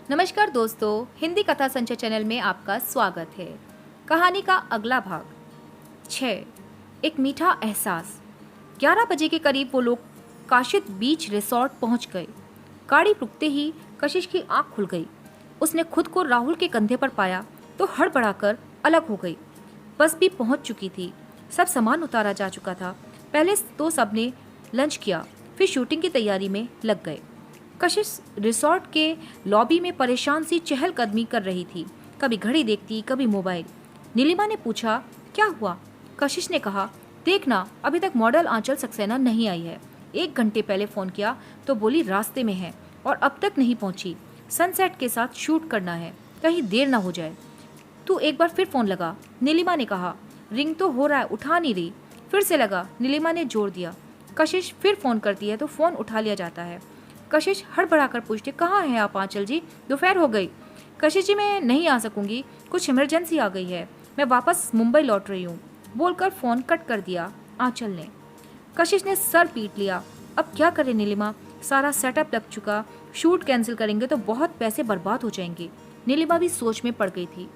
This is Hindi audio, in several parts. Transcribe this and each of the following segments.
नमस्कार दोस्तों, हिंदी कथा संचय चैनल में आपका स्वागत है। कहानी का अगला भाग 6। एक मीठा एहसास। 11 बजे के करीब वो लोग काशिद बीच रिसोर्ट पहुंच गए। गाड़ी रुकते ही कशिश की आंख खुल गई। उसने खुद को राहुल के कंधे पर पाया तो हड़बड़ाकर अलग हो गई। बस भी पहुंच चुकी थी। सब सामान उतारा जा चुका था। पहले तो सबने लंच किया, फिर शूटिंग की तैयारी में लग गए। कशिश रिसोर्ट के लॉबी में परेशान सी चहलकदमी कर रही थी। कभी घड़ी देखती, कभी मोबाइल। नीलिमा ने पूछा, क्या हुआ? कशिश ने कहा, देखना, अभी तक मॉडल आंचल सक्सेना नहीं आई है। 1 घंटे पहले फ़ोन किया तो बोली रास्ते में है और अब तक नहीं पहुंची। सनसेट के साथ शूट करना है, कहीं देर ना हो जाए। तू एक बार फिर फ़ोन लगा, नीलिमा ने कहा। रिंग तो हो रहा है, उठा नहीं रही। फिर से लगा, नीलिमा ने जोर दिया। कशिश फिर फ़ोन करती है तो फ़ोन उठा लिया जाता है। कशिश हड़बड़ाकर पूछती, कहाँ हैं आप आंचल जी? दोपहर हो गई। कशिश जी, मैं नहीं आ सकूंगी, कुछ इमरजेंसी आ गई है, मैं वापस मुंबई लौट रही हूँ, बोलकर फ़ोन कट कर दिया आंचल ने। कशिश ने सर पीट लिया। अब क्या करें नीलिमा, सारा सेटअप लग चुका, शूट कैंसिल करेंगे तो बहुत पैसे बर्बाद हो जाएंगे। नीलिमा भी सोच में पड़ गई थी।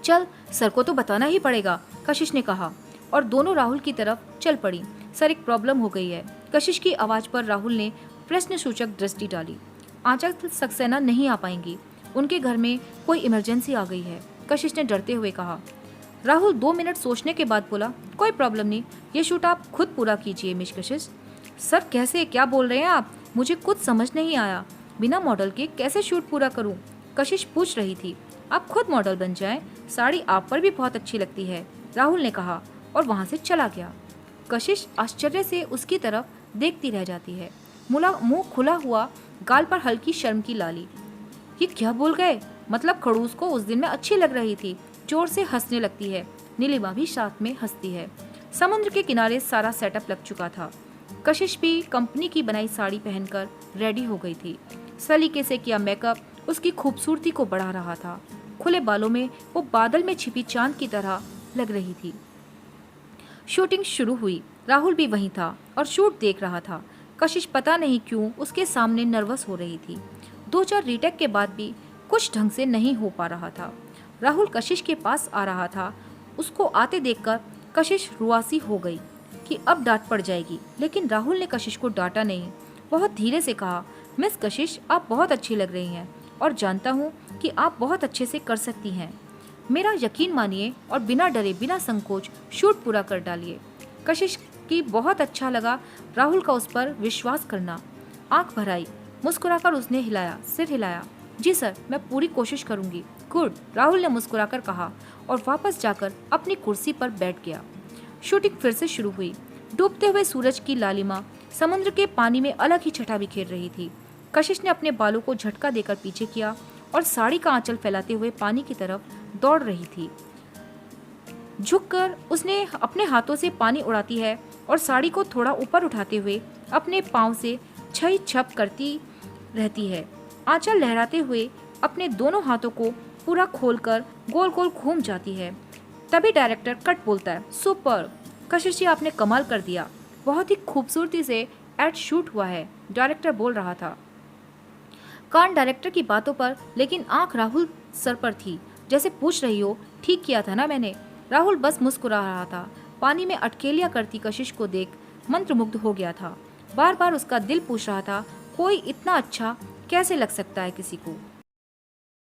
चल, सर को तो बताना ही पड़ेगा, कशिश ने कहा और दोनों राहुल की तरफ चल पड़ी। सर, एक प्रॉब्लम हो गई है। कशिश की आवाज़ पर राहुल ने प्रश्नसूचक दृष्टि डाली। आंचल सक्सेना नहीं आ पाएंगी, उनके घर में कोई इमरजेंसी आ गई है, कशिश ने डरते हुए कहा। राहुल 2 मिनट सोचने के बाद बोला, कोई प्रॉब्लम नहीं, ये शूट आप खुद पूरा कीजिए मिस कशिश। सर कैसे, क्या बोल रहे हैं आप? मुझे कुछ समझ नहीं आया, बिना मॉडल के कैसे शूट पूरा करूं? कशिश पूछ रही थी। आप खुद मॉडल बन जाएं, साड़ी आप पर भी बहुत अच्छी लगती है, राहुल ने कहा और वहां से चला गया। कशिश आश्चर्य से उसकी तरफ देखती रह जाती है। मुंह खुला हुआ, गाल पर हल्की शर्म की लाली। ये क्या बोल गए? मतलब खड़ूस को उस दिन में अच्छी लग रही थी। जोर से हंसने लगती है। नीलिमा भी साथ में हंसती है। समुद्र के किनारे सारा सेटअप लग चुका था। कशिश भी कंपनी की बनाई साड़ी पहनकर रेडी हो गई थी। सलीके से किया मेकअप उसकी खूबसूरती को बढ़ा रहा था। खुले बालों में वो बादल में छिपी चांद की तरह लग रही थी। शूटिंग शुरू हुई। राहुल भी वहीं था और शूट देख रहा था। कशिश पता नहीं क्यों उसके सामने नर्वस हो रही थी। 2-4 रीटेक के बाद भी कुछ ढंग से नहीं हो पा रहा था। राहुल कशिश के पास आ रहा था। उसको आते देखकर कशिश रुआसी हो गई कि अब डांट पड़ जाएगी, लेकिन राहुल ने कशिश को डांटा नहीं। बहुत धीरे से कहा, मिस कशिश, आप बहुत अच्छी लग रही हैं और जानता हूँ कि आप बहुत अच्छे से कर सकती हैं। मेरा यकीन मानिए और बिना डरे बिना संकोच शूट पूरा कर डालिए। कशिश की बहुत अच्छा लगा राहुल का उस पर विश्वास करना। आंख भर आई, मुस्कुराकर उसने हिलाया, सिर हिलाया। जी सर, मैं पूरी कोशिश करूंगी। गुड, राहुल ने मुस्कुराकर कहा और वापस जाकर अपनी कुर्सी पर बैठ गया। शूटिंग फिर से शुरू हुई। डूबते हुए सूरज की लालिमा समुद्र के पानी में अलग ही छटा बिखेर रही थी। कशिश ने अपने बालों को झटका देकर पीछे किया और साड़ी का आंचल फैलाते हुए पानी की तरफ दौड़ रही थी। झुककर उसने अपने हाथों से पानी उड़ाती है और साड़ी को थोड़ा ऊपर उठाते हुए अपने पांव से छई छप करती रहती है। आंचल लहराते हुए अपने दोनों हाथों को पूरा खोलकर गोल गोल घूम जाती है। तभी डायरेक्टर कट बोलता है, सुपर कशिश जी, आपने कमाल कर दिया, बहुत ही खूबसूरती से एड शूट हुआ है, डायरेक्टर बोल रहा था। कान डायरेक्टर की बातों पर, लेकिन आंख राहुल सर पर थी, जैसे पूछ रही हो, ठीक किया था ना मैंने? राहुल बस मुस्कुरा रहा था। पानी में अटकेलियां करती कशिश को देख मंत्रमुग्ध हो गया था। बार बार उसका दिल पूछ रहा था, कोई इतना अच्छा कैसे लग सकता है किसी को।